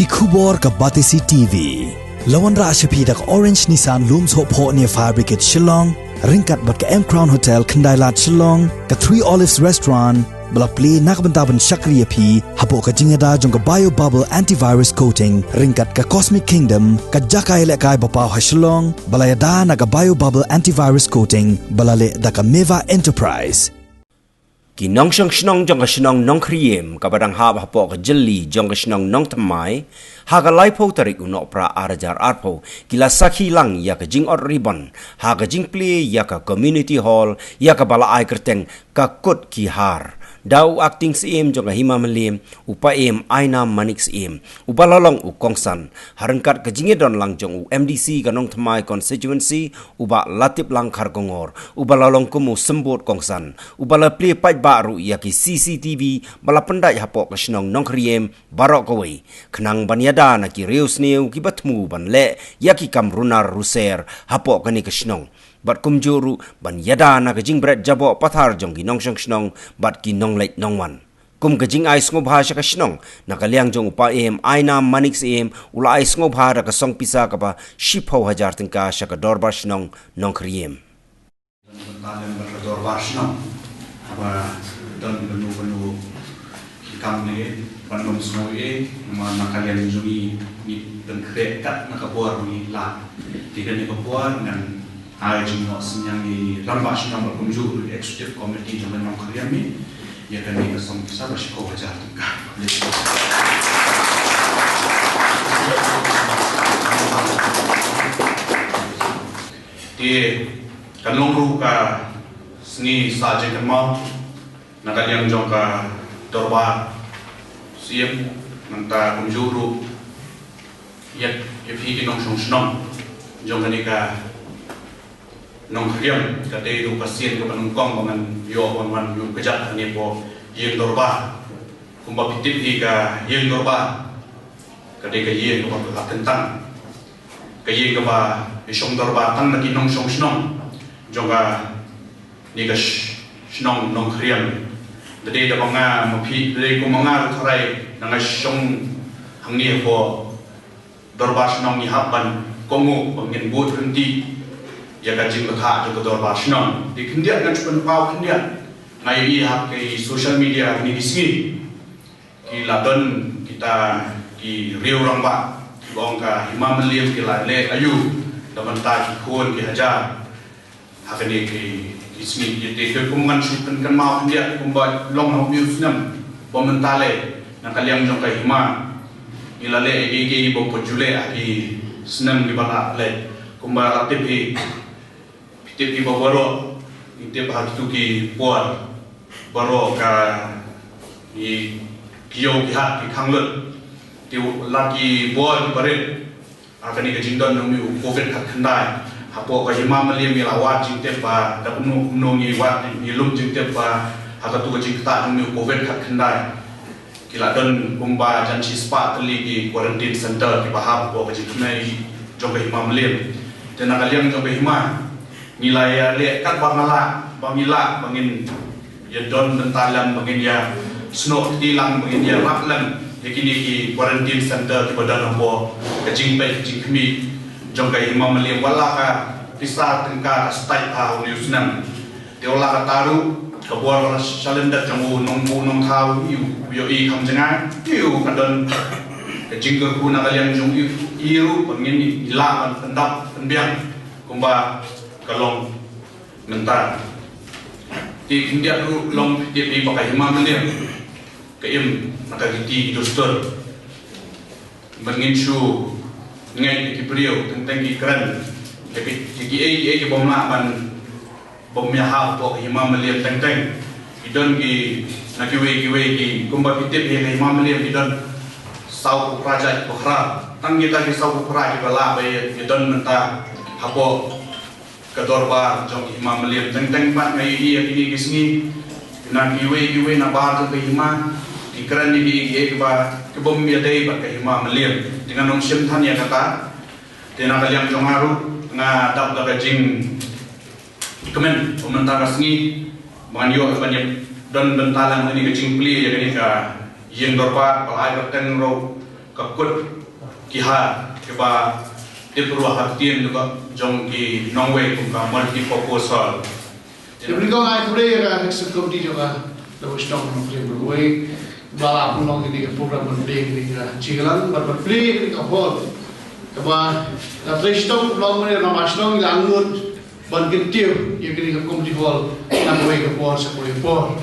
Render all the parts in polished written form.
ki khubor ka Batisi TV lawan ra ashapi dak Orange Nissan Looms Hope Ho near Fire Brigade Shillong ringkat bat ka M Crown Hotel Kandailat Shillong ka Three Olives Restaurant bala play nakbentaban Shakriya P hapo ka jingada jong ka Bio Bubble Antivirus Coating ringkat ka Cosmic Kingdom ka Jakai lekai bapaw ha Shillong bala yada na ka Bio Bubble Antivirus Coating bala le da ka Meva Enterprise Kinong shnong jong ka shnong nong kriem ka badang hab hapo ka jelly jong ka shnong nong tamai ha ka laipo tarik unok pra arajar arpo kila sakhi lang ya ka jing or ribbon ha ka jing play ya ka community hall ya ka bala ai kerteng ka kot ki har Dau acting CM jong ka hima malim upa em aina manik CM ubalalong u kongsan harengkat ka jingedon lang jong u MDC ka nong tamai constituency uba latip lang khargongor ubalalong kumu sembut kongsan ubala play pai baru ya ki CCTV bala pendai hapo ka shnong nong kriem barok kawai kenang banyada na ki reus neu ki batmu ban le ya ki kamrunar ruser hapo ka ni ka shnong bat kumjuru ban yada na kajing bret jabo pathar jong ki nong shnong bat ki nong leit nong wan kum kajing ai sngo bhasha ka shnong na kaliang jong upa em aina manix em ula ai sngo bhara ka song pisa ka ba shipho hajar tingka shaka dorbar shnong nong kriem tanem ber dorbar shnong aba don benu kam ne panom sngo e ma na kaliang jong ni den kre kat na ka bor ni la tiga ni ka bor nan Hai jumlah senyang di lambak senang berkunjung di eksekutif komiti jalan nong kaliami ya kan ini kesong bisa bersiko wajar tengah di kanlong ruka seni saja kemau nak yang jongka dorba siap nanta kunjuru ya pergi nong senang jongka nikah nong kriam kate du pasien ke penungkong dengan yo wan yu kejat ni po yen dorba kumba pitip ka yen dorba kate ka yen ko ka kentang ka yen ka ba isong dorba tang na kinong song snong jonga ni ka snong nong kriam dede da banga mo pi le ko manga thrai na song hangni po dorba snong ni haban komu bangin but henti ya kajing lekha jo kodor basnon di kendiat ngan chupan pau kendiat ngai i hak ke social media ni disini ki ladon kita ki riu ramba bong ka hima meliam ki la le ayu daman ta ki khon ki haja hakani ki disini ye te ko man chupan kan mau kendiat kumba long no views nam bomentale na kaliang jong ka hima ilale ege bo pojule aki senam di bala le kumba aktif tip ibu baru, tip hari tu ki buat baru ka di kio ki hat ki kanglut, tip lagi buat barit, akan ni kejindon numi COVID kat kendai, hapo ka hima meliam milawat jintip ba, dapat nungi wat ilum jintip ba, hakat tu kejingta numi COVID kat kendai, kiladon kumba janji spa teli ki quarantine center ki bahap ko kejingtnai jong ka hima meliam, dan nakaliang jong ka hima nilai le kat bangala bangila bangin ya don bentalan bangin ya snow tilang bangin ya raplan yakini ki quarantine center ki badan nombo kajing pai kajing kemi jong kai imam meliam wala ka pisa tengka stai ha uniusnam teola ka taru ka buar salenda jong nong thau yo i kham janga tiu kadon kajing ku na kalian jong iru bangin ila pendap penbiang kumba kalong mentar di India tu long di pakai hima meliam keim maka giti dostor menginsu ngai di beliau tentang ikran tapi di bomla ban bomnya ha po hima meliam tentang idon ki nakiwe ki kumba pitip ye hima meliam idon sau praja pokhra tang kita ki sau pokhra ki bala be idon menta hapo kedorba jong imam meliam teng pat ngai iya kini kisni na kiwe na bar ke hima ikran ni ki ba ke bom ya dei ba ke hima meliam dengan nong sim than ya kata tena kaliam jong haru na dap da jing kemen komentar kasni manyo banyak don bentalang ni ke jing pli ya ni ka yen dorba palai berteng ro kakut kiha keba dipruah haktien juga jong ki nongway kumka multi proposal. Jadi kalau saya boleh executive committee juga terus dong mungkin berway bala pun dong ini program berplay ini cigalan berplay ini kahol keba terus dong belum mana nama dong ini anggur bergentiu yang ini committee hall nak way ke por sepuluh por.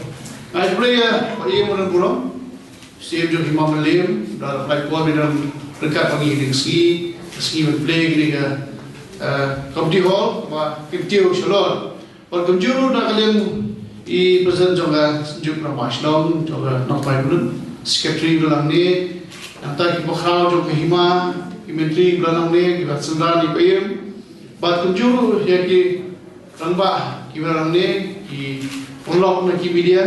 Saya boleh ini mana burung siap juga imam melim dalam platform dalam dekat pagi ini ski berplay ini committee hall keba gentiu shalom. और कमजोर नागलियन ई प्रेजेंट जोगा जुक रमाशनम जोगा नपाइबुन सेक्रेटरी गलांने नता की बखाव जो कहिमा इमेंट्री गलांने की बसंदा नि पेम बात कमजोर है कि रंबा की गलांने की उनलोक न की मीडिया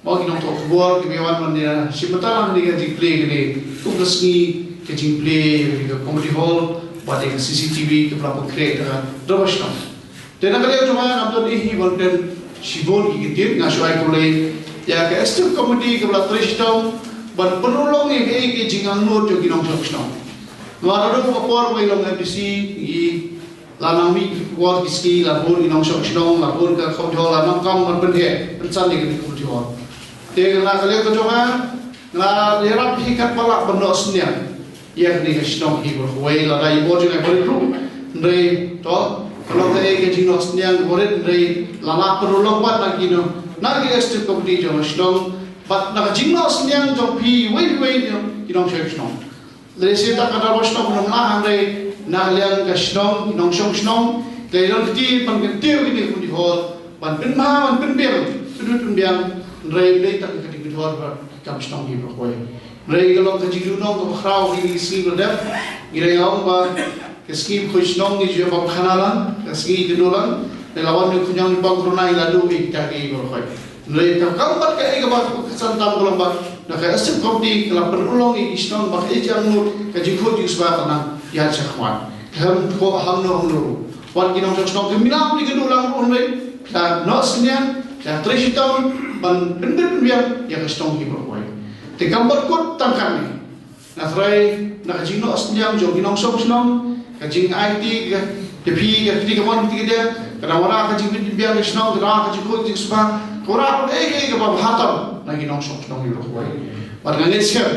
मौकी न तो खबर की बेवान मनने सिपता लांने के जिक प्ले के तो कसनी के जिक प्ले के कॉमेडी हॉल बात एक सीसीटीवी के प्लान क्रिएट रमाशनम dan kalau cuma nampak ini volunteer sibol gigitir ngasuai kulai ya ke estem komedi ke belah teristau ban penolong yang ke jingang nur jo ginong sokstau luar ada popor mai long MPC i lanami kuat kiski lapor ginong sokstau lapor ke kontrol lanang kam ban penhe pensan di kontrol te na kalau cuma na lerap hikat palak benosnya ya ni sokstau hi berhuai ladai bojo na berru ndai to kalau kita ingin jinos niang boret dari lama perulong buat lagi no, nak kita step komedi jom senang, but nak jinos niang jom pi wei kita share senang. Dari situ tak ada senang belum lah hari nak liang ke senang, kita senang. Dari orang kecil panggentiu ini komedi hall, pan penmah, pan penbiang, dari tak kita di hall kita senang hidup kau. Dari kalau kecil dulu kita kau ini sih berdep, kita yang apa Keski khusnong ni juga khanalan, keski dinulan, lawan ni kunyang ibang runai lalu kita ke berkhoi. Mereka kampat ke ega bak kesantam kelompok, nak asep komdi kelap penulong ni isnong bak ejang nur kejikut jusba tanang ya cakwan. Ham ko hamno. Wan kinong sokstong keminam ni kedulang runai, dan nosnya, dan trisitong ban penbiang ya kestong hi berkhoi. Te kampat kot tangkan ni. Nafrai nak jinos nyam jo kinong sokstong kajing IT depi ketika mana kita kerana orang kajing biar kesenang kerana kajing kau kajing sebab orang ke hatam lagi nongshong nong itu kau pada ngeleskan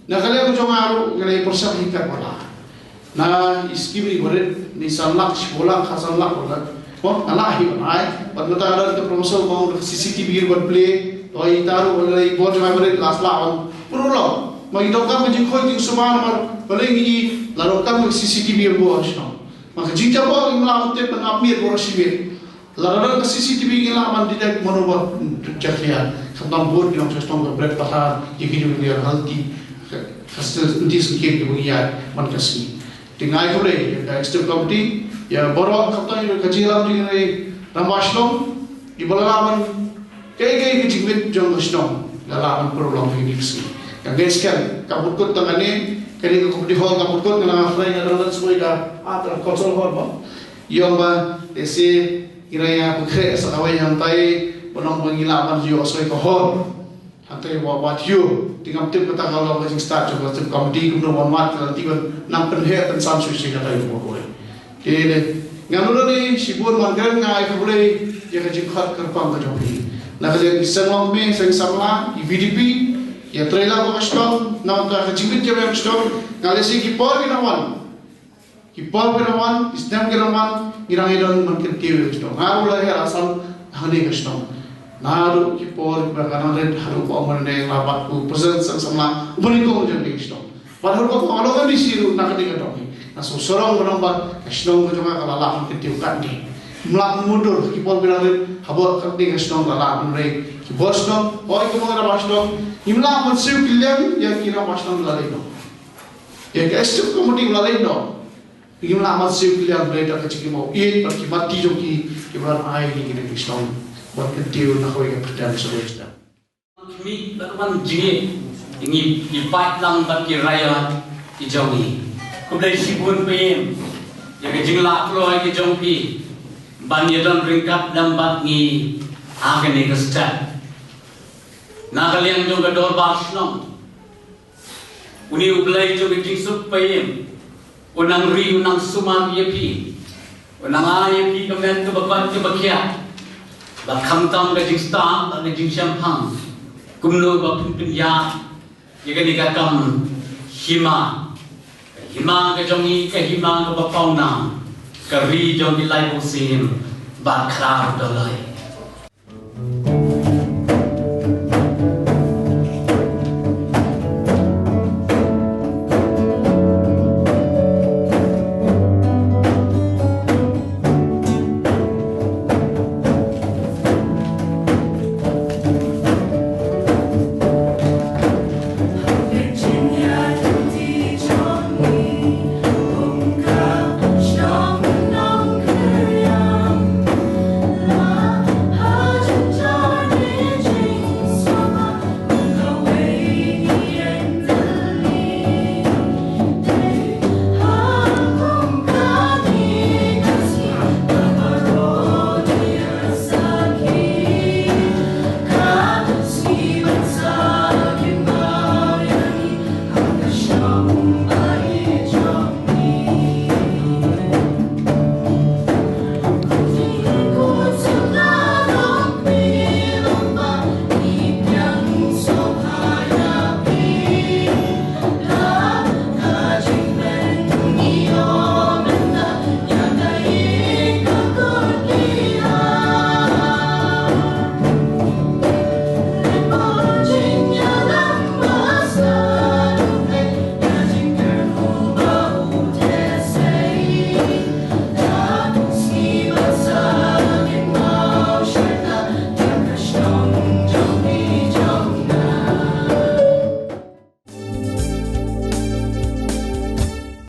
nak kalian macam aru kalian persak hikat bola na iski beri boret ni sanlak bola khasanlak bola oh alah hi banai pada ada itu proposal mau CCTV buat play toy taruh boleh buat macam boret last lawan perlu magi dokter kajing kau kajing sebab nomor paling ini lalu kami CCTV buat senang. Maka jika bawa imam itu pengapir buat sibir. Lalu ke CCTV imam tidak menubah jadian. Tentang buat yang sesuatu berat bahar, jika juga halti, hasil nanti sedikit dibunyian mankasi. Tinggal boleh, ya executive committee, ya baru kapten itu kajian dengan Ramashlom di balaman kayak kejingit jangan senang dalam program ini sih. Yang geskan kabut kot tangannya. Kali ko komedi hall ka putkot na afray na dalan suy ka atra console hall ba yung ba desi iraya pukre sa kaway hantay bonong pangilaman yo suy ka hall hantay what you tingam tip kata kalau ka start jo tip comedy kuno one mat ka tiban nam penhe tan sam suy ka tayo mo ko kene nganulo ni sibur manggan ngai ka boleh ya ka jikhat karpang ka jopi na ka isang me sang samla VDP ya trailer ko kastom na ta kajimit ke kastom ngalesi ki por ginawan istem ginawan irang idon mungkin tiwi kastom haru la ya asal hani kastom naru ki por bakana red haru ko amane labat ku present sama ubani ko jadi kastom padahal ko alo kan disiru nak ni kastom na so sorong nomba kastom ko jama kala la mungkin tiwi kan ni mlak mundur ki por ginawan red habor kadni kastom la amre ki bostom oi ko mga bastom imla mansib kilian yang kira pasang lalai no, ya kesep komedi lalai no, imla mansib kilian berita kecil mau iet perkhidmati joki ibarat air ini kita kisah, buat ketiul nak kau yang berjalan sesuai. Kami lakukan jini, ini ibat lang bagi raya dijauhi. Kemudian sibun pem, yang jingla keluar ke jompi, banyadan ringkap lambat ni akan nekestat. Nakaliang juga dor basnong uni ublai jo ke jing sup payem unang ri unang sumam ye pi unang ai pi kemen ke bakat ke bakia ba kham tam ke jing sta ba ke jing syam phang kumno ba pin ya ye ke ni ka kam hima hima ke jongi ke hima ke ba pau na ka ri jong ki lai bo sim ba khra do lai